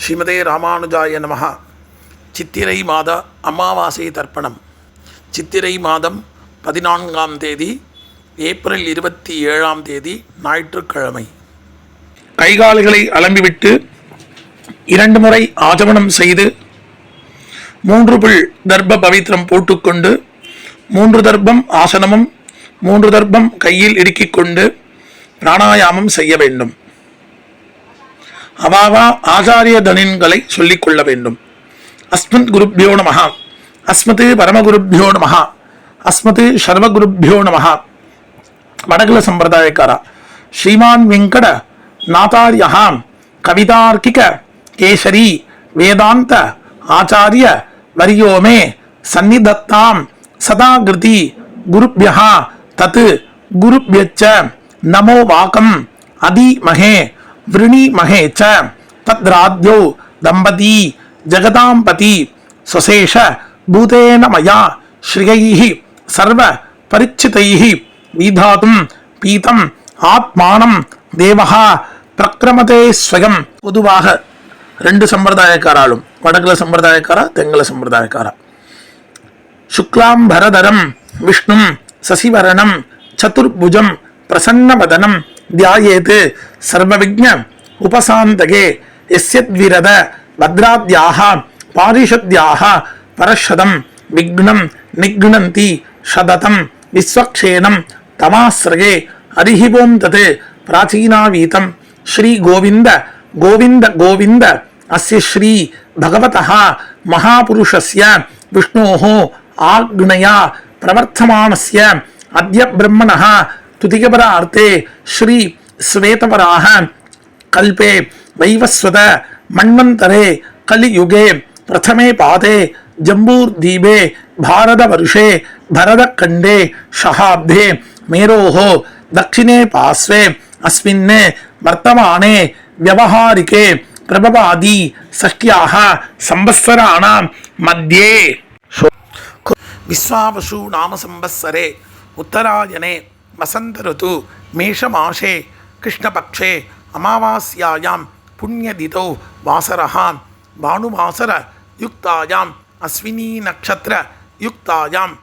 ஸ்ரீமதே ராமானுஜாய நமஹ. சித்திரை மாத அமாவாசை தர்ப்பணம். சித்திரை மாதம் 14ஆம் தேதி ஏப்ரல் 27ஆம் தேதி ஞாயிற்றுக்கிழமை. கைகால்களை அலம்பிவிட்டு 2 முறை ஆஜமனம் செய்து 3 புல் தர்ப்ப பவித்திரம் போட்டுக்கொண்டு 3 தர்ப்பம் ஆசனமும் 3 தர்ப்பம் கையில் இடுக்கிக் கொண்டு பிராணாயாமம் செய்ய வேண்டும். அவாவா ஆச்சாரிய தனின்களை சொல்லிக் கொள்ள வேண்டும். அஸ்மத் குருப்யோ நமஹ, அஸ்மத் பரமகுருப்யோ நமஹ, அஸ்மத் சர்வகுருப்யோ நமஹ. வடகுல சம்பிரதாயக்கார ஸ்ரீமான் வெங்கட நாதாரியா கவிதார்க்கிக கேசரி வேதாந்த ஆச்சாரிய வரியோமே சந்நிதத்தாம் சதாகிருதி குருப்யஹ தத் குருப்யச்ச நமோ வாகம் அதிமஹே விருணிமஹே ச தத்ராத்யோ தம்பதி ஜகதாம்பதி சுசேஷ பூதேன மயா ஸ்ரீயைஹி சர்வ பரிச்சிதைஹி விதாதும் பீதம் ஆத்மானம் தேவஹா பிரக்ரமதே ஸ்வயம். பொதுவாக 2 சம்பிரதாயக்காராலும், வடகுல சம்பிரதாயக்காரா தெங்கல சம்பிரதாயக்காரா, சுக்லாம்பரதரம் விஷ்ணும் சசிவரணம் சதுர்புஜம் பிரசன்னவதனம் தியாயேத் சர்வவிக்ஞ உபசாந்தகே யஸ்யத்விரத பத்ராத்யாஹ பாரிஷத்யாஹ பரஷதம் விக்னம் நிக்னந்தி சததம் விஸ்வக்ஷேனம் தமாஸ்ரயே அரிஹிவோம் தத் பிராச்சீனாவீதம் ஸ்ரீ கோவிந்த கோவிந்த கோவிந்த அஸ்ய ஸ்ரீ பகவதः மகாபுருஷஸ்ய விஷ்ணோः ஆக்ஞயா பிரவர்த்தமானஸ்ய அத்ய பிரம்மணः துதிகபரார்த்தே ஸ்ரீ ஸ்வேதவராஹ கல்பே வைவஸ்வத மன்வந்தரே கலியுகே பிரதமே பாதே ஜம்பூர்தீபே பாரதவர்ஷே பரதக்கண்டே ஷஹாப்தே மேரோஹ தக்ஷிணே பாஸ்வே அஸ்மின் வர்த்தமானே வியவஹாரிகே பிரபவாதி ஷஷ்ட்யாஹ சம்பத்சராணாம் மத்யே விஸ்வாவசு நாம சம்பத்சரே உத்தராயணே வசந்த ருது மேஷமாசே கிருஷ்ணபக்ஷே அமாவாஸ்யாயாம் புண்ணியதிதோ வாசரஹாம் பானுவாசர யுக்தாயாம் அஸ்வினி நக்ஷத்ர யுக்தாயாம்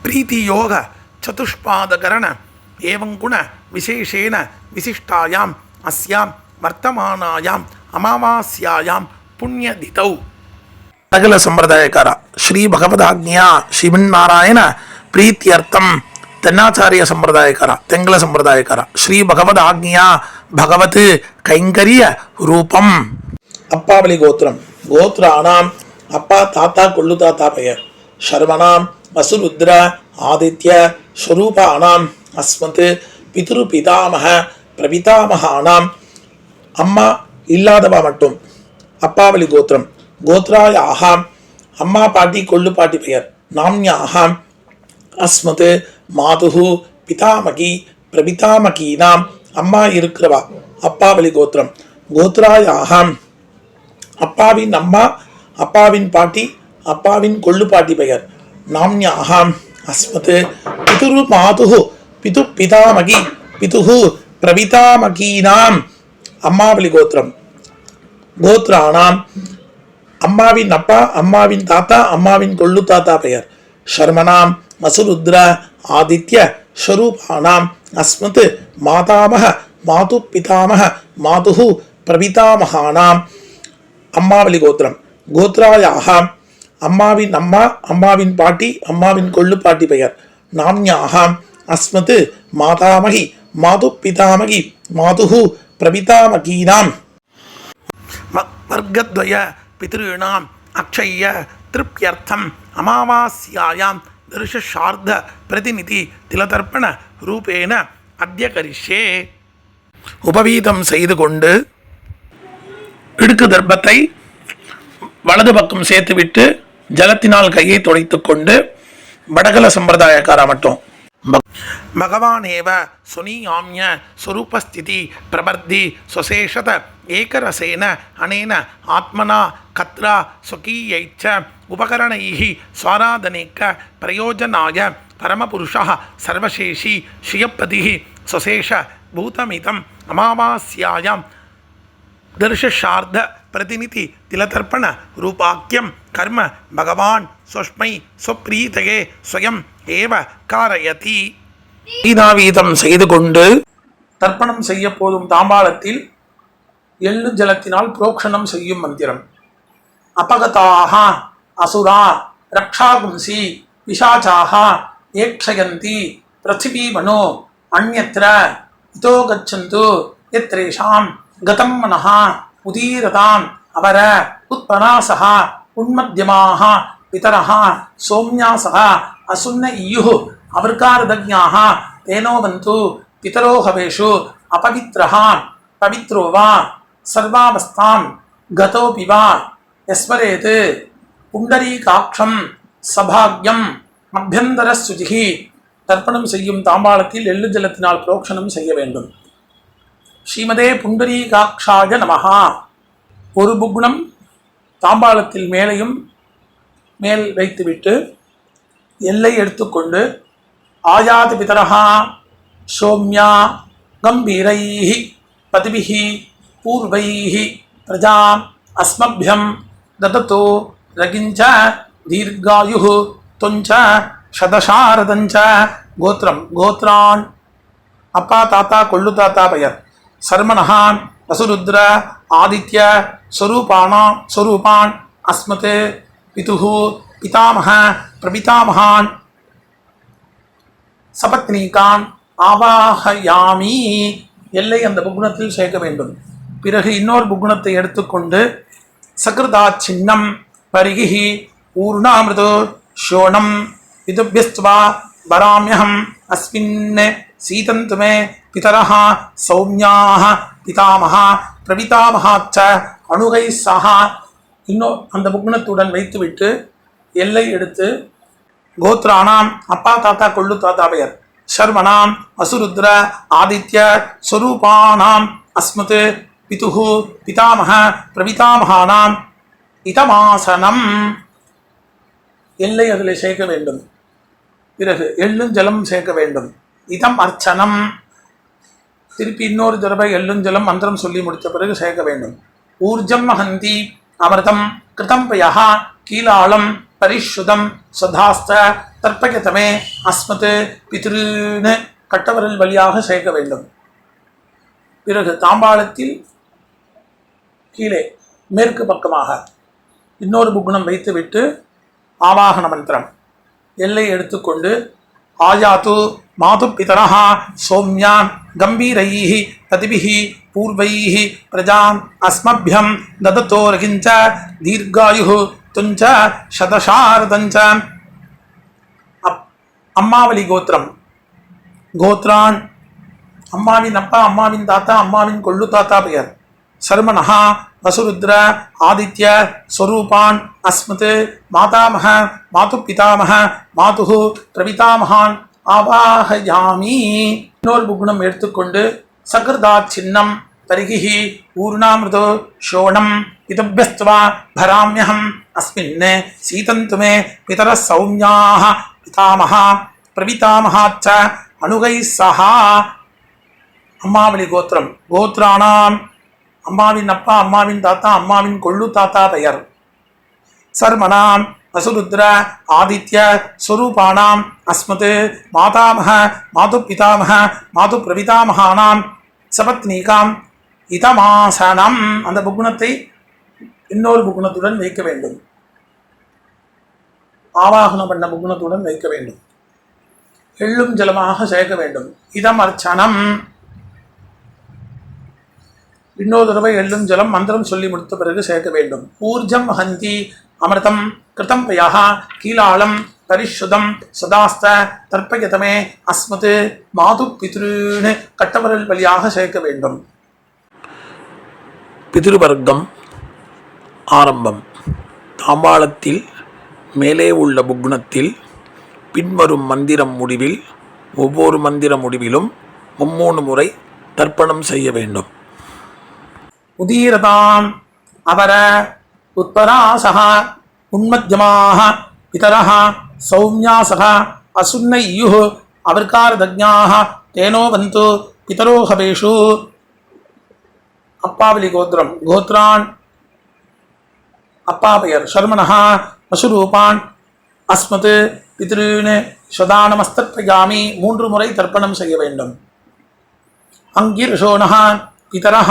பிரீதியோக சதுஷ்பாதகரண ஏவங்குண விசேஷேன விசிஷ்டாயாம் அஸ்யாம் வர்த்தமானாயாம் அமாவாஸ்யாயாம் புண்ணியதிதௌ. சகல சம்பிரதாயக்கார ஸ்ரீ பகவதாக்ஞா ஸ்ரீமன்னாராயண பிரீத்தியர்த்தம் தென்னாச்சாரிய சம்பிரதாயக்கார தெங்கல சம்பிரதாயக்கார ஸ்ரீ பகவதாக்ஞா பகவத் கைங்கரிய ரூபம். அப்பாவளி கோத்திரம். கோத்ராணாம் அப்பா தாத்தா கொள்ளு தாத்தா பெயர். சர்வணாம் வசுருத்ர ஆதித்ய ஸ்வரூபானாம் அஸ்மத் பிதுரு பிதாமக பிரபிதாமகானாம். அம்மா இல்லாதவா மட்டும் அப்பாவளி கோத்திரம். கோத்ராயாஹாம் அம்மா பாட்டி கொள்ளு பாட்டி பெயர். நாம்யாஹாம் அஸ்மத் மாதுஹு பிதாமகி பிரபிதாமகீனாம் அம்மா இருக்கிறவா அப்பாவளி கோத்திரம். கோத்ராயாஹாம் அப்பாவின் அம்மா அப்பாவின் பாட்டி அப்பாவின் கொள்ளு பாட்டி பெயர். நாம்யாஹாம் அஸ்மத் பிதுரு மாதுஹு பிது பிதாமகி பிதுஹு பிரபிதாமகீனாம் அம்மாவளி கோத்திரம். கோத்ராணாம் அம்மாவின் அப்பா அம்மாவின் தாத்தா அம்மாவின் கொள்ளு தாத்தா பெயர். சர்மனாம் வசுருத்ர ஆதித்ய ஸ்வரூபானாம் அஸ்மத் மாதாமக மாது பிதாமக மாதுஹு பிரபிதாமகானாம் அம்மாவளி கோத்திரம். கோத்ராயாஹாம் அம்மாவின் அம்மா அம்மாவின் பாட்டி அம்மாவின் கொள்ளு பாட்டி பெயர். நாம்யாஹாம் அஸ்மத் மாதாமகி மாது பிதாமகி மாதுஹு பிரபிதாமகீனாம் வர்க்கத்வய பித்ருணாம் அக்ஷய திருப்தியர்த்தம் அமாவாஸ்யாயாம் தர்ஷார்த்த பிரதிநிதி திலதர்ப்பண ரூபேன அத்ய கரிஷ்யே. உபவீதம் செய்து கொண்டு இடுக்கு தர்ப்பத்தை வலது பக்கம் சேர்த்துவிட்டு ஜலத்தினால் கையை துடைத்துக் கொண்டு வடகல சம்பிரதாயக்கார மட்டும் பகவானேவ சுனியாம்ய ஸ்வரூபஸ்திதி பிரபர்தி சுசேஷத ஏகரசேன அனேன ஆத்மனா கத்ரா ஸ்வகீயைச்ச உபகரணைஹி ஸ்வாராதனேக்க பிரயோஜனாய பரமபுருஷः சர்வசேஷி ஸ்ரீயப்பதிः சுசேஷ பூதமிதம் அமாவாஸ்யாயாம் தர்ஷார்த்த प्रतिनिधि तिलतर्पण रूपाख्यं कर्म भगवान् स्वस्मै स्वप्रीतये स्वयं एव कारयति. வீதாவீதம் செய்து கொண்டு தர்ப்பணம் செய்ய போதும் தாம்பாளத்தில் எள்ளு ஜலத்தினால் புரோக்ஷணம் செய்யும் மந்திரம். அபகதாக அசுரா ரக்ஷாகும்சி பிசாசாக ஏக்ஷயந்தி பிருத்திவீமனோ அந்யத்ர இதோ கச்சந்து யத்ரேஷாம் கதம் மனஹ உதீரதாம் அவர உத்பனாசஹ உன்மத்யமாஹ பிதரஹ சோம்யாசஹ அசுன்ன இயுஹ் அவர்காரதஜ்ஞாஹ தேனோவந்து பிதரோ ஹவேஷு அபவித்ரஹ பவித்ரோ வா சர்வாவஸ்தாம் கதோபி வா யஸ்மரேத் புண்டரீகாட்சம் சபாக்யம் அபியந்தர சுஜிஹி. தர்ப்பணம் செய்யும் தாம்பாளத்தில் எள்ளு ஜலத்தினால் புரோக்ஷணம் செய்ய வேண்டும். ஸ்ரீமதே புண்டரீகாட்சாய நமஹா. ஒரு புக்னம் தாம்பாளத்தில் மேலையும் மேல் வைத்துவிட்டு எல்லை எடுத்துக்கொண்டு ஆயாதி பிதரஹா சோம்யா கம்பீரைஹி பதிபிஹி பூர்வைஹி பிரஜாம் அஸ்மப்யம் தததோ ரகிஞ்ச தீர்காயுः தொஞ்ச சதசாரதஞ்ச. கோத்திரம் கோத்ரான் அப்பா தாத்தா கொள்ளு தாத்தா பெயர். சர்மணஹா வசுருத்ர ஆதித்ய ஸ்வரூபான் அஸ்மத் பிதுः பிதாமஹ பிரபிதாமகான் சபத்னீகான் ஆவாஹயாமி. எல்லை அந்த புக்னத்தில் சேர்க்க வேண்டும். பிறகு இன்னொரு புக்னத்தை எடுத்துக்கொண்டு சகிருதா சின்னம் பரிகி ஊர்ணாமிருதோ ஷோணம் விதுபியஸ்துவா வராமியகம் அஸ்மின் சீதந்து மே பிதரஹ சௌம்யாஹ பிதாமஹ பிரபிதாமஹாச்ச அணுகை சஹா. இன்னும் அந்த புக்னத்துடன் வைத்துவிட்டு எல்லை எடுத்து கோத்ரானாம் அப்பா தாத்தா கொள்ளு தாத்தா பெயர். சர்வணாம் அசுருத்ர ஆதித்ய ஸ்வரூபானாம் அஸ்மத் பிதுः பிதாமஹ பிரபிதாமகானாம் இதமாசனம். எல்லை அதில் சேர்க்க வேண்டும். பிறகு எள்ளும் ஜலம் சேர்க்க வேண்டும். இதம் அர்ச்சனம். திருப்பி இன்னொரு தடவை எள்ளும் ஜலம் மந்திரம் சொல்லி முடித்த பிறகு சேர்க்க வேண்டும். ஊர்ஜம் மகந்தி அமிர்தம் கிருதம் பயஹ கீலாளம் பரிஷுதம் சதாஸ்த தர்ப்பயதமே அஸ்மத் பித்ருன்னு கட்டவரல் வழியாக சேர்க்க வேண்டும். பிறகு தாம்பாளத்தில் கீழே மேற்கு பக்கமாக இன்னொரு புக்னம் வைத்துவிட்டு ஆவாகன மந்திரம் எல்லை எடுத்துக்கொண்டு ஆயாத்து மாது பிதரஹ சோம்யான் கம்பீரைஹி பதிபிஹி பூர்வைஹி பிரஜாம் அஸ்மப்யம் தததோ ரகிஞ்ச தீர்காயுः துஞ்ச சதசாரதஞ்ச. அம்மாவளி கோத்திரம் கோத்ரான் அம்மாவின் அப்பா அம்மாவின் தாத்தா அம்மாவின் கொள்ளு தாத்தா பெயர். சர்மணஹா வசுருத்ர ஆதித்ய ஸ்வரூபான் அஸ்மத் மாதாமஹ மாது பிதாமஹ மாதுः பிரபிதாமகான் ஆவாஹயாமி. இன்னொரு புக்னம் எடுத்துக்கொண்டு சகிருதா சின்னம் பரிகி ஊர்ணாமிருதோ ஷோணம் இதபியஸ்துவா பராமியகம் அஸ்மின் சீதந்து மே பிதர சௌம்யாஹ பிதாமஹ பிரபிதாமஹாச்ச அணுகை சஹா. அம்மாவளி கோத்திரம் கோத்ரானாம் அம்மாவின் அப்பா அம்மாவின் தாத்தா அம்மாவின் கொள்ளு தாத்தா பெயர். சர்மணாம் வசுருத்ர ஆதித்ய ஸ்வரூபானாம் அஸ்மத் மாதாமஹ மாது பிதாமஹ மாது பிரபிதாமகானாம் சபத்னீகாம் இதமாசனம். அந்த புக்னத்தை இன்னொரு புக்னத்துடன் வைக்க வேண்டும். ஆவாகனம் பண்ண புக்னத்துடன் வைக்க வேண்டும். எள்ளும் ஜலமாக சேர்க்க வேண்டும். இதம் அர்ச்சனம். இன்னொரு தடவை எள்ளும் ஜலம் மந்திரம் சொல்லி முடித்த பிறகு சேர்க்க வேண்டும். ஊர்ஜம் வஹந்தி அமிர்தம் கிருதம் பயஹ கீலாளம் பரிஷுதம் சதாஸ்த தர்ப்பயதமே அஸ்மத் மாது பித்ருன்னு கட்டவரல் வழியாக சேர்க்க வேண்டும். பிதிருவர்க்கம் ஆரம்பம். தாம்பாளத்தில் மேலே உள்ள புக்னத்தில் பின்வரும் மந்திரம் முடிவில் ஒவ்வொரு மந்திர முடிவிலும் 3 முறை தர்ப்பணம் செய்ய வேண்டும். உதீரதாம் அவர உத்பராசஹ உன்மத்யமாஹ பிதரஹ சௌம்யாசஹ அசுன்ன இயுஹ் அவர்காரதஜ்ஞாஹ தேனோவந்து பிதரோ ஹவேஷு. அப்பாவலி கோத்திரம் கோத்ரான் அப்பா பெயர் சர்மணஹ வசுரூபான் அஸ்மத் பித்ருன் சதா நமஸ்தர்ப்பயாமி 3 முறை தர்ப்பணம் செய்ய வேண்டும். அங்கிர்ஷோணஹ பிதரஹ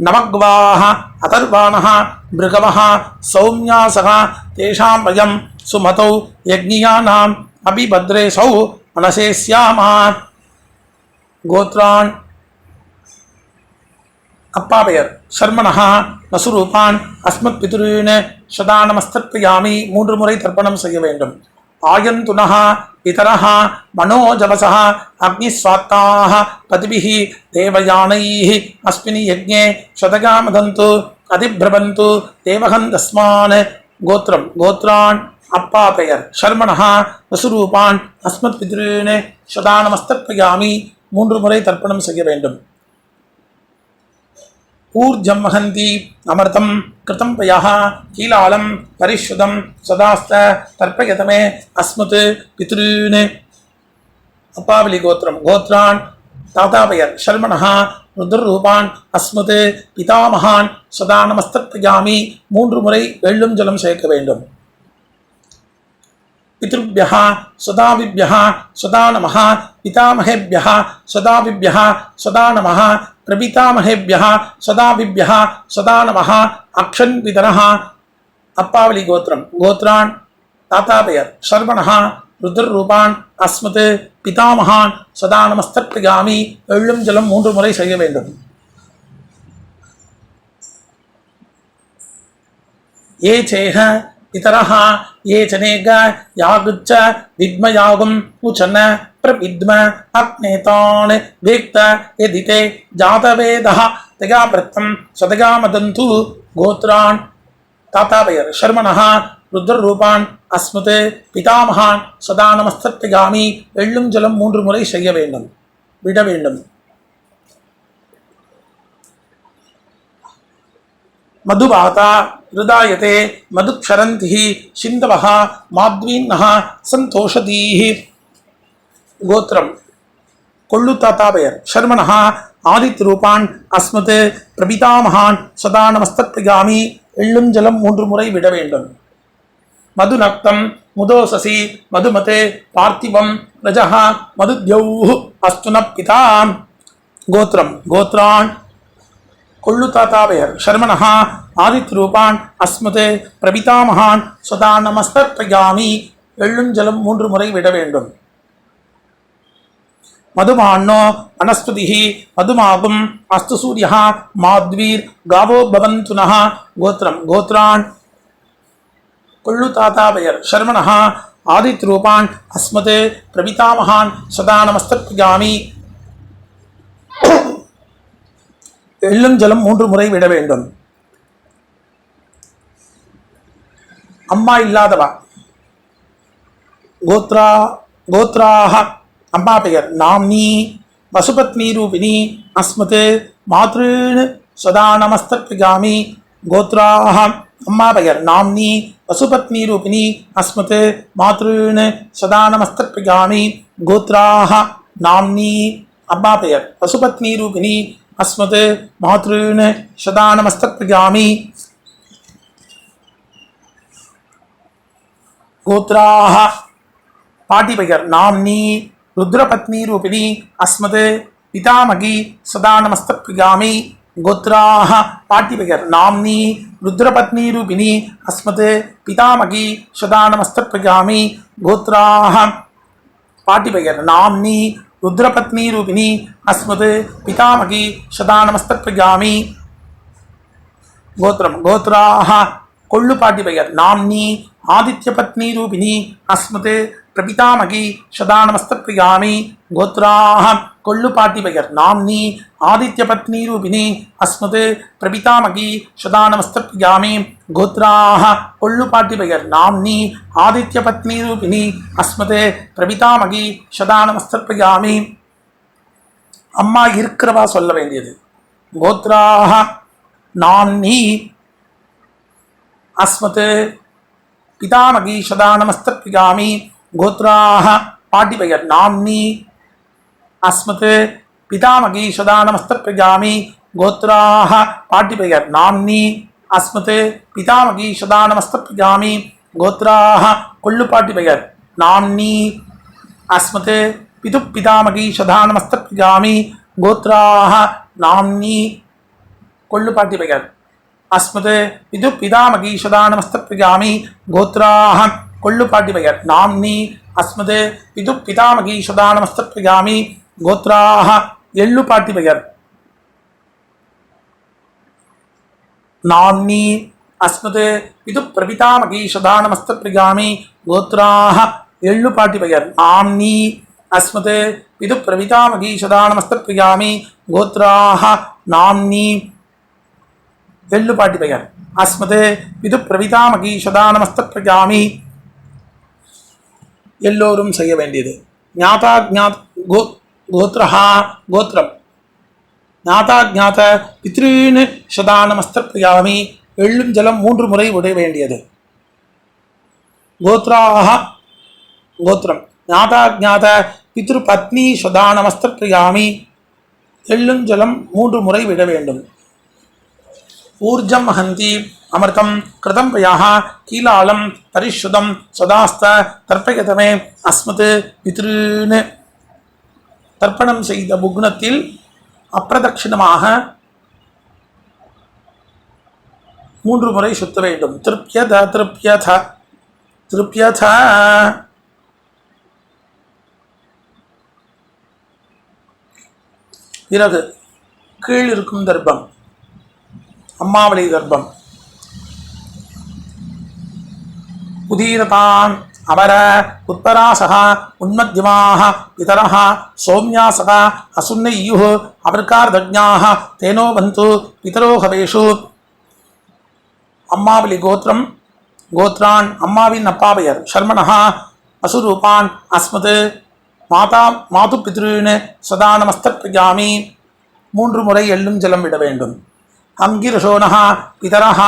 நவக்வாஹ அதர்வாணஹ மிருகவஹ சௌம்யாசஹ தேஷாம் வயம் சுமதௌ யக்ஞியானாம் அபிபத்ரேசௌ மனசேஸ்யாமா. கோத்ரான் அப்பா பெயர் சர்மணஹ வசுரூபான் அஸ்மத் பித்ருன் சதா நமஸ்தர்ப்பயாமி 3 முறை தர்ப்பணம் செய்ய வேண்டும். ஆயந்துனஹ பிதரஹ மனோஜவசஹ அக்னிஸ்வாத்தாஹ பதிபிஹி தேவயானைஹி அஸ்மினி யஜ்ஞே சதகாமதந்து அதிப்ரபந்து தேவகந்தஸ்மான். கோத்ரம் கோத்ரான் அப்பா பெயர் சர்மணஹ வசுரூபான் அஸ்மத் பித்ருன் சதா நமஸ்தர்ப்பயாமி 3 முறை தர்ப்பணம் செய்ய வேண்டும். ஊர்ஜம் வஹந்தி அமிர்தம் கிருதம் பயஹ கீலாலம் பரிஷுதம் சதாஸ்த தர்ப்பயதமே அஸ்மத் பித்ருன். அப்பாவலி கோத்திரம் கோத்ரான் தாத்தா பெயர் சர்மணஹ ருத்ரரூபான் அஸ்மத் பிதாமகான் சதா நமஸ்தர்ப்பயாமி 3 முறை எள்ளும் ஜலம் சேர்க்க வேண்டும். பித்ருभ्यः சதாவிभ्यः சதா நமः பிதாமகேभ्यः சதாவிभ्यः சதா நமः பிரபிதாமகேभ्यः சதாவிभ्यः சதா நமः அக்ஷன் பிதரः. அப்பாவலி கோத்திரம் கோத்ரான் தாத்தா பெயர் சர்வணஹ ருத்ரரூபான் அஸ்மத் பிதாமகான் சதா நமஸ்தர்ப்பயாமி எள்ளும் ஜலம் 3 முறை செய்ய வேண்டும். ஏ சேஹ பிதரஹ ये चनेग यागुच्च विद्मयागुम उचन प्रविद्म अग्नेतान वेक्त यदिते जातवेदः तगाप्रथम सदगामदन्तु. गोत्रान् ताता பெயர் शर्मणः ருத்ரரூபான் அஸ்மத் பிதாமகான் சதா நமஸ்தர்ப்பயாமி எள்ளும் ஜலம் 3 முறை செய்ய வேண்டும் விட வேண்டும். மதுபாதா ஹிருதாயதே மதுக்ஷரந்தி சிந்தவஹ மாத்வீன்னஹ சந்தோஷதீஹி. கோத்திரம் கொள்ளு தாத்தா பெயர் சர்மணஹ ஆதித்யரூபான் அஸ்மத் பிரபிதாமகான் சதா நமஸ்தர்ப்பயாமி எள்ளும் ஜலம் 3 முறை விட வேண்டும். மதுநக்தம் முதோசசி மதுமதே பார்த்திவம் ரஜஹ மதுத்யௌஹ் அஸ்துன பிதா. கோத்திரம் கோத்ரான் கொள்ளு தாத்தா பெயர் சர்மணஹ ஆதித்யரூபான் அஸ்மத் பிரபிதாமகான் சதா நமஸ்தர்ப்பயாமி எள்ளும் ஜலம் 3 முறை விட வேண்டும். மதுமான்னோ வனஸ்பதிஹி மதுமாகும் அஸ்து சூரியஹ மாத்வீர் காவோ பவந்துனஹ. கோத்திரம் கோத்ரான் கொள்ளு தாத்தா பெயர் சர்மணஹ ஆதித்யரூபான் அஸ்மத் பிரபிதாமகான் சதா நமஸ்தர்ப்பயாமி எள்ளும் ஜலம் 3 முறை விட வேண்டும். அம்மா இல்லாதவா கோத்ராஹ அம்மா பெயர் நாம்னி வசுபத்னி ரூபிணி அஸ்மத் மாத்ருன் சதா நமஸ்தர்ப்பயாமி. கோத்ராஹ அம்மா பெயர் நாம்னி வசுபத்னி ரூபிணி அஸ்மத் மாத்ருன் சதா நமஸ்தர்ப்பயாமி. கோத்ராஹ நாம்னி அம்மா பெயர் வசுபத்னி ரூபிணி அஸ்மத் மாத்ருன் சதா நமஸ்தர்ப்பயாமி. கோத்ராஹ பாட்டி பெயர் நாம்னி ருத்ரபத்னி ரூபிணி அஸ்மத் பிதாமகி சதா நமஸ்தர்ப்பயாமி. கோத்ராஹ பாட்டி பெயர் நாம்னி ருத்ரபத்னி ரூபிணி அஸ்மத் பிதாமகி சதா நமஸ்தர்ப்பயாமி. கோத்ராஹ பாட்டி பெயர் நாம்னி ருத்ரபத்னி ரூபிணி அஸ்மத் பிதாமகி சதா நமஸ்தர்ப்பயாமி. கோத்திரம் கோத்ராஹ கொள்ளு பாட்டி பெயர் நாம்னி ஆதித்யபத்னி ரூபிணி அஸ்மத் பிரபிதாமகி சதா நமஸ்தர்ப்பயாமி. கோத்ராஹ கொள்ளு பாட்டி பெயர் நாம்னி ஆதித்யபத்னி ரூபிணி அஸ்மத் பிரபிதாமகி சதா நமஸ்தர்ப்பயாமி. கோத்ராஹ கொள்ளு பாட்டி பெயர் நாம்னி ஆதித்யபத்னி ரூபிணி அஸ்மத் பிரபிதாமகி சதா நமஸ்தர்ப்பயாமி. அம்மா இருக்கிறவா சொல்ல வேண்டியது. கோத்ராஹ நாம்னி அஸ்மத் பிதாமகி சதா நமஸ்தர்ப்பயாமி. கோத்ராஹ பாட்டி பெயர் நாம்னி அஸ்மத் பிதாமகி சதா நமஸ்தர்ப்பயாமி. கோத்ராஹ பாட்டி பெயர் நாம்னி அஸ்மத் பிதாமகி சதா நமஸ்தப்யாமி கோத்ராஹ கொள்ளுப்பாட்டி பெயர் நாம்னி அஸ்மத் பிது பிதாமகி சதா நமஸ்தப்யாமி கோத்ராஹ நாம்னி கொள்ளுப்பாட்டி பெயர் அஸ்மத் பிது பிதாமகி சதா நமஸ்தப்யாமி கோத்ராஹ கொள்ளுப்பாட்டி பெயர் நாம்னி அஸ்மத் பிது பிதாமகி சதா நமஸ்தப்யாமி கோத்ராஹ எள்ளுப்பாட்டி பெயர் நாம்னி அஸ்மத் பிது பிரபிதாமகி சதா நமஸ்தப்யாமி கோத்ராஹ எள்ளுப்பாட்டி பெயர் நாம்னி அஸ்மத் பிது பிரபிதாமகி சதா நமஸ்தப்யாமி கோத்ராஹ நாம்னி எள்ளுப்பாட்டி பெயர் அஸ்மத் பிது பிரபிதாமகி சதா நமஸ்தப்யாமி எல்லோரும் செய்ய வேண்டியது ஞாதா ஞாத் கோத்ரஹா கோத்ரம் ஞாதா ஞாத பித்ருன்னு சதா நமஸ்தப்யாமி எள்ளும் ஜலம் 3 முறை விட வேண்டியது கோத்ராஹ கோத்ரம் ஞாதா ஞாத பித்ரு பத்னி சதா நமஸ்தப்யாமி எள்ளும் ஜலம் 3 முறை விட வேண்டும் ஊர்ஜம் ஹந்தி அமிர்தம் கிருதம் பயாஹ கீலாலம் பரிசுதம் சதாஸ்த தர்ப்பயதமே அஸ்மத் பித்ருன்னு தர்ப்பணம் செய்த புக்னத்தில் அப்பிரதட்சிணமாக 3 முறை சுத்த வேண்டும் திருப்யத திருப்யத திருப்யத பிறகு கீழ் இருக்கும் தர்ப்பம் அம்மாவளி கர்ப்பம் உதீரதான் அமர உத்பராசக உன்மத்யமாக இதரः சௌம்யாசக அசுன்னையுः அபர்கார்தஜ்ஞாः தேனோ பந்து பிதரோ ஹவேஷு அம்மாவளி கோத்திரம் கோத்ரான் அம்மாவின் அப்பாவையர் சர்மணः அசுரூபான் அஸ்மத் மாதா மாது பித்ருன்னு சதா நமஸ்தப்யாமி 3 முறை எள்ளும் ஜலம் விட வேண்டும் அங்கிரசோனः பிதரः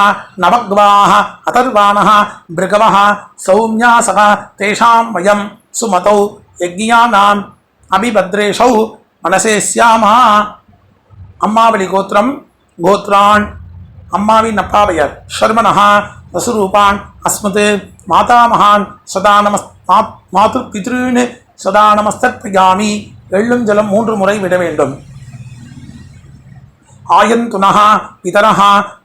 நவக்வாः அதர்வாணः பிருகவः சௌம்யாசக தேஷாம் வயம் சுமதௌ யக்ஞானாம் அபிபத்ரேஷௌ மனசே ஸ்யாமா அம்மாவளி கோத்திரம் கோத்ரான் அம்மாவின் அப்பாவையர் சர்மணः வசுரூபான் அஸ்மத் மாதாமகான் சதா மாது பித்ருன்னு சதா நமஸ்தப்யாமி எள்ளும் ஜலம் 3 முறை விட வேண்டும் ஆயந்துனः பிதரः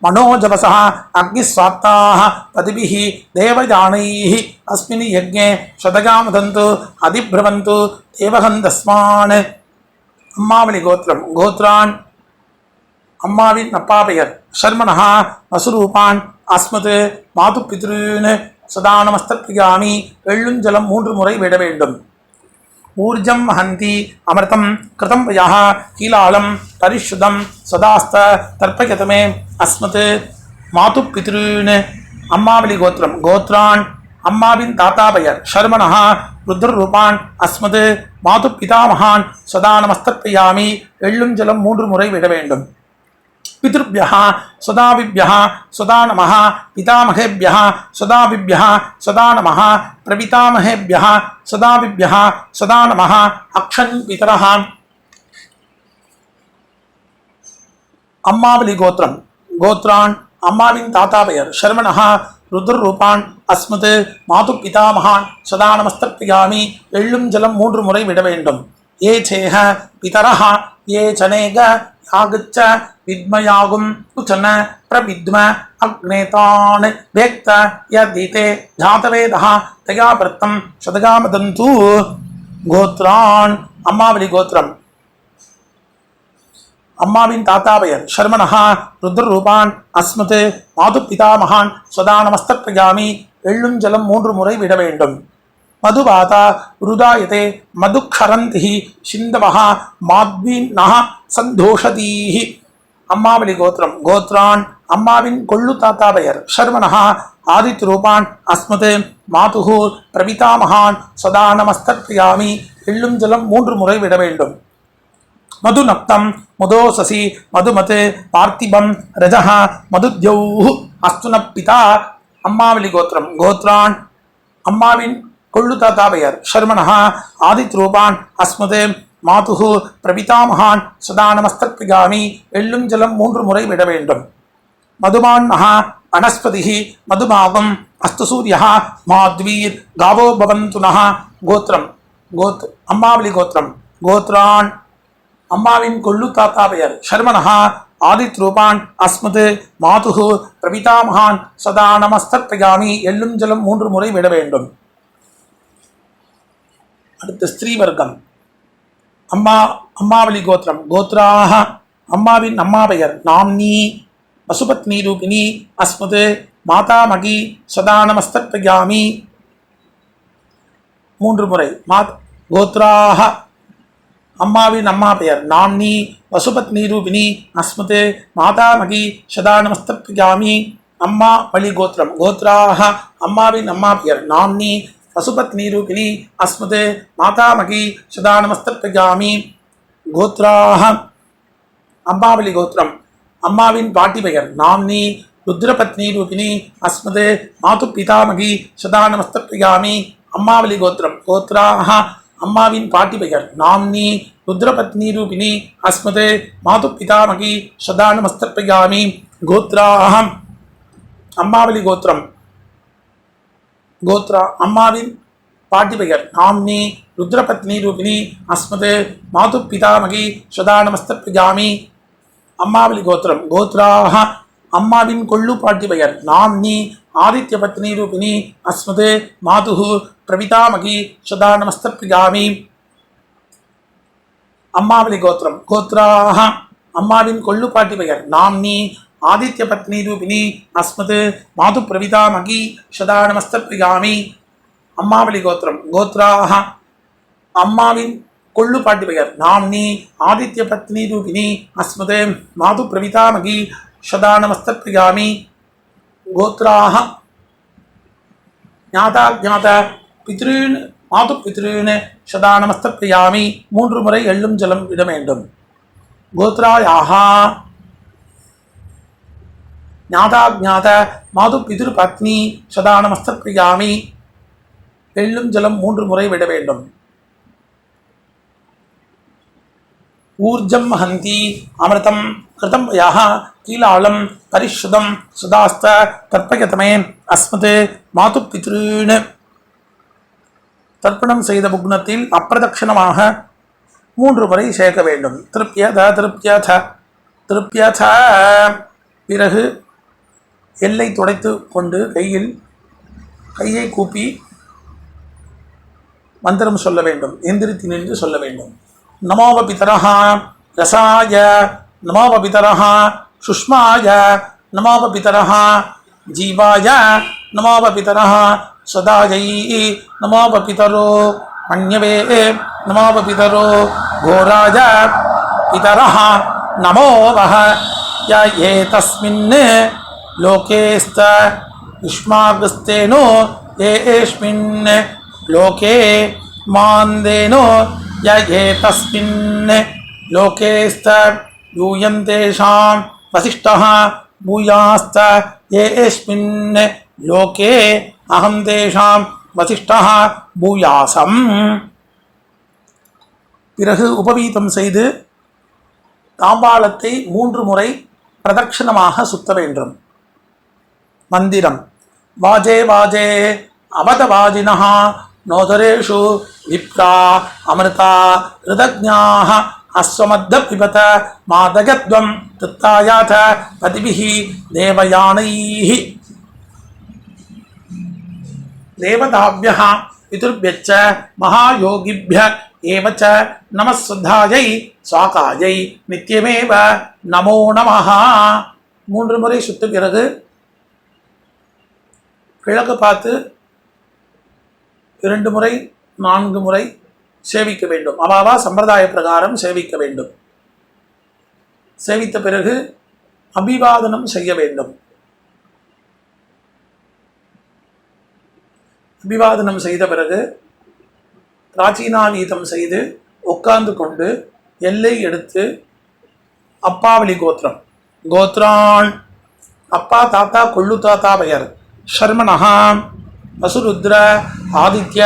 மனோஜவசः அக்னிஸ்வாத்தாः பதிபிः தேவயானைः அஸ்மின் யஜ்ஞே சதகாமதந்து அதிப்ரவந்து தேவகந்தஸ்மான் அம்மாவளி கோத்திரம் கோத்ரான் அம்மாவின் அப்பாவையர் சர்மணः வசுரூபான் அஸ்மத் மாது பித்ருன்னு சதா நமஸ்தப்யாமி எள்ளும் ஜலம் 3 முறை விட வேண்டும் ஊர்ஜம் ஹந்தி அமிர்தம் கிருதம் வயாஹ கீலாலம் பரிசுதம் சதாஸ்த தர்ப்பயதமே அஸ்மத் மாது பித்ருன்னு அம்மாவளி கோத்திரம் கோத்ரான் அம்மாவின் தாத்தாபயர் சர்மணः ருத்ரரூபான் அஸ்மத் மாது பிதாமகான் சதா நமஸ்தப்யாமி எள்ளும் ஜலம் 3 முறை விட வேண்டும் பித்ருப்யः சதாவிப்யः சதா நமः பிதாமகேப்யः சதாவிப்யः சதா நமः பிரபிதாமகேப்யः சதாவிப்யः சதா நமः அக்ஷன் பிதரः அம்மாவளி கோத்திரம் கோத்ரான் அம்மாவின் தாத்தாபயர் சர்மணः ருத்ரரூபான் அஸ்மத் மாது பிதாமகான் சதா நமஸ்தப்யாமி எள்ளும் ஜலம் 3 முறை விட வேண்டும் ஏ சேஹ பிதரः ஏ சனேக யாகச்ச வித்மயாகும் உச்சன பிரவித்ம அக்னேதான் வேக்த யதிதே ஜாதவேதः தயா பிரத்தம் சதகாமதந்து கோத்ரான் அம்மாவளி கோத்திரம் அம்மாவின் தாத்தாபயர் சர்மணः ருத்ரரூபான் அஸ்மத் மாது பிதாமகான் சதா நமஸ்தப்யாமி எள்ளும் ஜலம் 3 முறை விட வேண்டும் மதுபாதா ருதாயதே மதுக்ஷரந்திஹ சிந்தவஹ மாத்வீன்னஹ சந்தோஷதீஹ அம்மாவளி கோத்திரம் கோத்ரான் அம்மாவின் கொள்ளு தாத்தாபயர் சர்மணः ஆதித்யரூபான் அஸ்மத் மாதுஹு பிரபிதாமகான் சதா நமஸ்தப்யாமி எள்ளும் ஜலம் 3 முறை விட வேண்டும் மதுநக்தம் மதோசசி மதுமத் பார்த்திபம் ரஜஹ மதுத்யௌஹ அஸ்துனப்பிதா அம்மாவளி கோத்திரம் கோத்ரான் அம்மாவின் கொள்ளு தாத்தாபயர் சர்மணः ஆதித்யரூபான் அஸ்மத் மாதுஹு பிரபிதாமகான் சதா நமஸ்தப்யாமி எள்ளும் ஜலம் 3 முறை விட வேண்டும் மதுமான்னஹ வனஸ்பதிः மதுமாவம் அஸ்து சூரியः மாத்வீர் காவோ பவந்துனஹ. கோத்திரம் அம்மாவளி கோத்திரம். கோத்ரான் அம்மாவின் கொள்ளு தாத்தா பெயர். சர்மனஹா ஆதித் ரூபான் அஸ்மது மாதுகு பிரபிதாமகான் சதா நமஸ்தர்ப்பயாமி. எள்ளும் ஜலம் 3 முறை விட வேண்டும். அடுத்து ஸ்திரீ வர்க்கம். அம்மாவளி கோத்திரம். கோத்ராக அம்மாவின் அம்மா பெயர். நாம்னி பசுபத்னி ரூபிணி அஸ்மது மாதாமகி சதா நமஸ்தர்ப்பயாமி. 3 முறை. கோத்ராக அம்மாவின் அம்மா பெயர். நாம்னி வசுபத்னி ரூபிணி அஸ்மது மாதாமகி சதா நமஸ்தர்ப்பயாமி. அம்மா வழி கோத்திரம். கோத்ராக அம்மாவின் அம்மா பெயர். நாம்னி வசுபத்னி ரூபிணி அஸ்மது மாதாமகி சதா நமஸ்தர்ப்பயாமி. கோத்ராக அம்மாவளி கோத்திரம். அம்மாவின் பாட்டி பெயர். நாம்னி ருத்ரபத்னி ரூபிணி அஸ்மது மாது பிதாமகி சதா நமஸ்தர்ப்பயாமி. அம்மாவளி கோத்திரம். கோத்ராக அம்மாவின் பாட்டி பெயர். நாம்னி ருத்ரபத்னி ரூபிணி அஸ்மது மாது பிதாமகி சதா நமஸ்தர்ப்பயாமி. கோத்ராக அம்மாவளி கோத்திரம். அம்மாவின் பாட்டி பெயர். நாம்னி ருத்ரபத்னி ரூபிணி அஸ்மது மாது பிதாமகி சதா நமஸ்தர்ப்பயாமி. அம்மாவளி கோத்திரம். கோத்ராக அம்மாவின் கொள்ளு பாட்டி பெயர். நாம்னி ஆதித்ய பத்னி ரூபிணி அஸ்மது மாதுகு பிரபிதாமகி சதா நமஸ்தர்ப்பயாமி. அம்மாவளி கோத்திரம். கோத்ராக அம்மாவின் கொள்ளு பாட்டி பெயர். நாம்னி ஆதித்ய பத்னி ரூபிணி அஸ்மது மாது பிரபிதாமகி சதா நமஸ்தர்ப்பயாமி. அம்மாவளி கோத்திரம். கோத்ராக அம்மாவின் கொள்ளு பாட்டி பெயர். நாம்னி ஆதித்ய பத்னி ரூபிணி அஸ்மது மாது பிரபிதாமகி சதா நமஸ்தர்ப்பயாமி. கோத்ராக ஞாதாஜாத பித்ருன் மாது பித்ருன் சதா நமஸ்தர்ப்பயாமி. 3 முறை எள்ளும் ஜலம் விட வேண்டும். கோத்ராயாக ஞாதாஜாத மாது பித்ரு பத்னி சதா நமஸ்தர்ப்பயாமி. எள்ளும் ஜலம் 3 முறை விட வேண்டும். ஊர்ஜம் ஹந்தி அமிர்தம் கிருதம் யஹ கீலாளம் பரிஷுதம் சுதாஸ்த தர்ப்பயதமே அஸ்மது மாது பித்ருன். தர்ப்பணம் செய்த புக்னத்தில் அப்பிரதட்சணமாக 3 முறை சேர்க்க வேண்டும். திருப்யத. பிறகு எல்லை துடைத்து கொண்டு கையை கூப்பி மந்திரம் சொல்ல வேண்டும். எந்திரித்து நின்று சொல்ல வேண்டும். நமோவ பிதரஹ ரசாய நமோவ பிதரஹ சுஷ்மாய நமோவ பிதரஹ ஜீவாய நமோவ பிதரஹ சதாயை நமோவ பிதரோ மன்யவே நமோவ பிதரோ கோராய பிதரஹ நமோவஹ ய ஏதஸ்மின் லோகேஸ்த யுஷ்மாகஸ்தேனோ ஏஸ்மின் லோகே மாந்தேனோ ய ஏதஸ்மின் லோகேஸ்த யூயந்தேஷாம் வசிஷ்டः பூயாஸ்த ஏஸ்மின் லோகே அஹம் தேஷாம் வசிஷ்டः பூயாசம். பிறகு உபவீதம் செய்து தாம்பாளத்தை 3 முறை பிரதட்சணமாக சுத்த வேண்டும். மந்திரம். வாஜே வாஜே அவதவாஜினः நோதரேஷு விப்ரா அமிர்தா ரிதஜ்ஞாः அஸ்வமத்த பிபத மாதகத்வம் தத்தாயாத பதிபிஹி தேவயானைः. தேவதாभ्यः பிதுர்भ्यश्च மகாயோகிभ्य ஏவ ச நமஸ்சுத்தாயை ஸ்வாகாயை நித்யமேவ நமோ நமः. 3 முறை சுத்த பிறகு கிழக்கு பார்த்து 2 முறை 4 முறை சேவிக்க வேண்டும். அவாவா சம்பிரதாய பிரகாரம் சேவிக்க வேண்டும். சேவித்த பிறகு அபிவாதனம் செய்ய வேண்டும். அபிவாதனம் செய்த பிறகு பிராச்சீனாவீதம் செய்து உட்கார்ந்து கொண்டு எல்லை எடுத்து அப்பாவளி கோத்திரம். கோத்ரான் அப்பா தாத்தா கொள்ளு தாத்தா பெயர். சர்மனஹா வசுருத்ர ஆதித்ய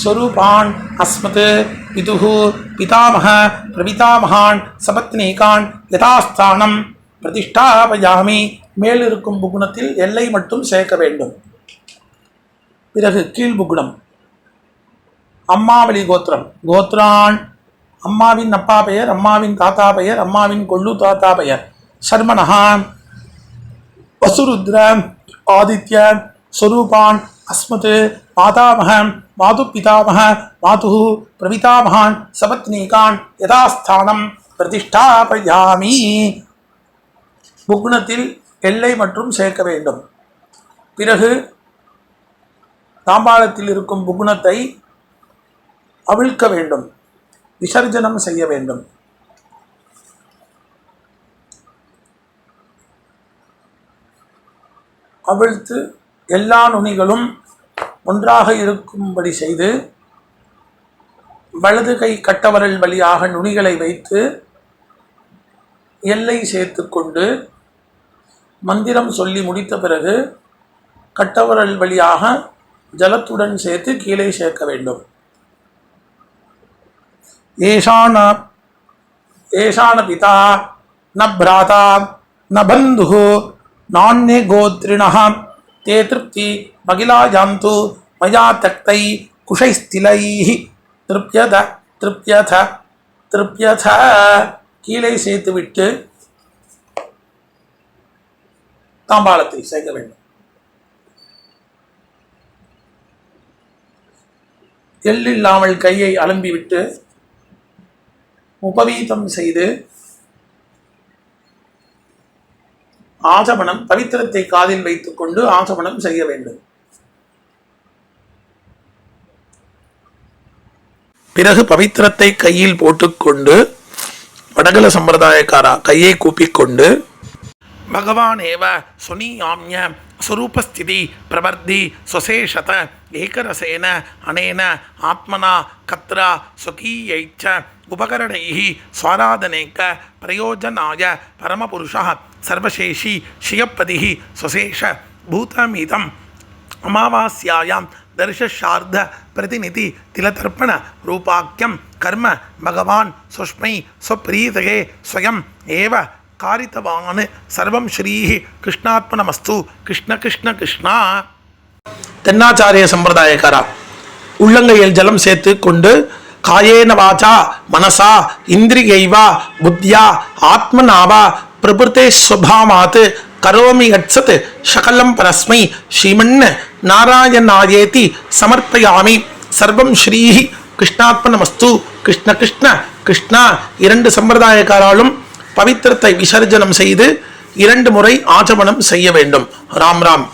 ஸ்வரூபான் அஸ்மத் பிதுஹு பிதாமக பிரபிதாமகான் சபத்னீகான் யதாஸ்தானம் பிரதிஷ்டாபயாமி. மேல் இருக்கும் புகுணத்தில் எல்லை மட்டும் சேர்க்க வேண்டும். பிறகு கீழ் புகுணம். அம்மாவளி கோத்திரம். கோத்ரான் அம்மாவின் அப்பா பெயர், அம்மாவின் தாத்தா பெயர், அம்மாவின் கொள்ளு தாத்தா பெயர். சர்மனஹான் வசுருத்ர ஆதித்ய ஸ்வரூபான் அஸ்மத் மாதாமகன் மாது பிதாமக மாது பிரபிதாமகான் சபத்னீகான் யதாஸ்தானம் பிரதிஷ்டாபயாமி. புக்னத்தில் எல்லை மற்றும் சேர்க்க வேண்டும். பிறகு தாம்பாளத்தில் இருக்கும் புக்னத்தை அவிழ்க்க வேண்டும், விசர்ஜனம் செய்ய வேண்டும். அவிழ்த்து எல்லா நுனிகளும் ஒன்றாக இருக்கும்படி செய்து வலது கை கட்டவரல் வழியாக நுனிகளை வைத்து எல்லை சேர்த்து கொண்டு மந்திரம் சொல்லி முடித்த பிறகு கட்டவரல் வழியாக ஜலத்துடன் சேர்த்து கீழே சேர்க்க வேண்டும். ஏஷான பிதா ந பிராதா ந பந்து நான்யே கோத்ரிணः தே திருப்தி மகிழாயாந்து மயா தக்தை குஷைஸ்திலைः திருப்யத திருப்யத திருப்யத. கீழே சேர்த்துவிட்டு தாம்பாளத்தில் சேர்க்க வேண்டும். எள்ளில்லாமல் கையை அலம்பிவிட்டு உபவீதம் செய்து ஆசமனம் பவித்திரத்தை காதில் வைத்துக் கொண்டு ஆசமனம் செய்ய வேண்டும். பிறகு பவித்திரத்தை கையில் போட்டுக்கொண்டு வடகல சம்பிரதாயக்காரா கையை கூப்பிக்கொண்டு பகவான் ஏவ சுனியாம்ய ஸ்வரூபஸ்திதி பிரவர்த்தி சுசேஷத ஏகரசேன அனேன ஆத்மனா கத்ரா சுகீயைச்ச உபகரணைः ஸ்வாராதனேக பிரயோஜனாய பரமபுருஷः சர்வசேஷி ஸ்ரீயப்பதிः சுசேஷ பூதமிதம் அமாவாஸ்யாயாம் தர்ஷார்த்த பிரதிநிதி திலதர்ப்பண ரூபாக்கியம் கர்ம பகவான் சுஷ்மை ஸ்வப்ரீதயே ஸ்வயம் ஏவ காரித்தவான் சர்வம் ஸ்ரீஹி கிருஷ்ணாத்மனமஸ்து. கிருஷ்ண கிருஷ்ண கிருஷ்ணா. தென்னாச்சாரிய சம்பிரதாயக்காரா உள்ளங்கையில் ஜலம் சேர்த்து கொண்டு காயேன வாச்சா மனசா இந்திரியைவா புத்தியா ஆத்மனாவா பிரபுத்தே ஸ்வபாவாத் கரோமி யத்சத் சகலம் பரஸ்மை ஸ்ரீமன் நாராயணாயேதி சமர்ப்பயாமி. சர்வம் ஸ்ரீஹி கிருஷ்ணாத்மனமஸ்து. கிருஷ்ண கிருஷ்ண கிருஷ்ணா. இரண்டு சம்பிரதாயக்காராலும் பவித்திரத்தை விசர்ஜனம் செய்து 2 முறை ஆச்சமனம் செய்ய வேண்டும். ராம் ராம்.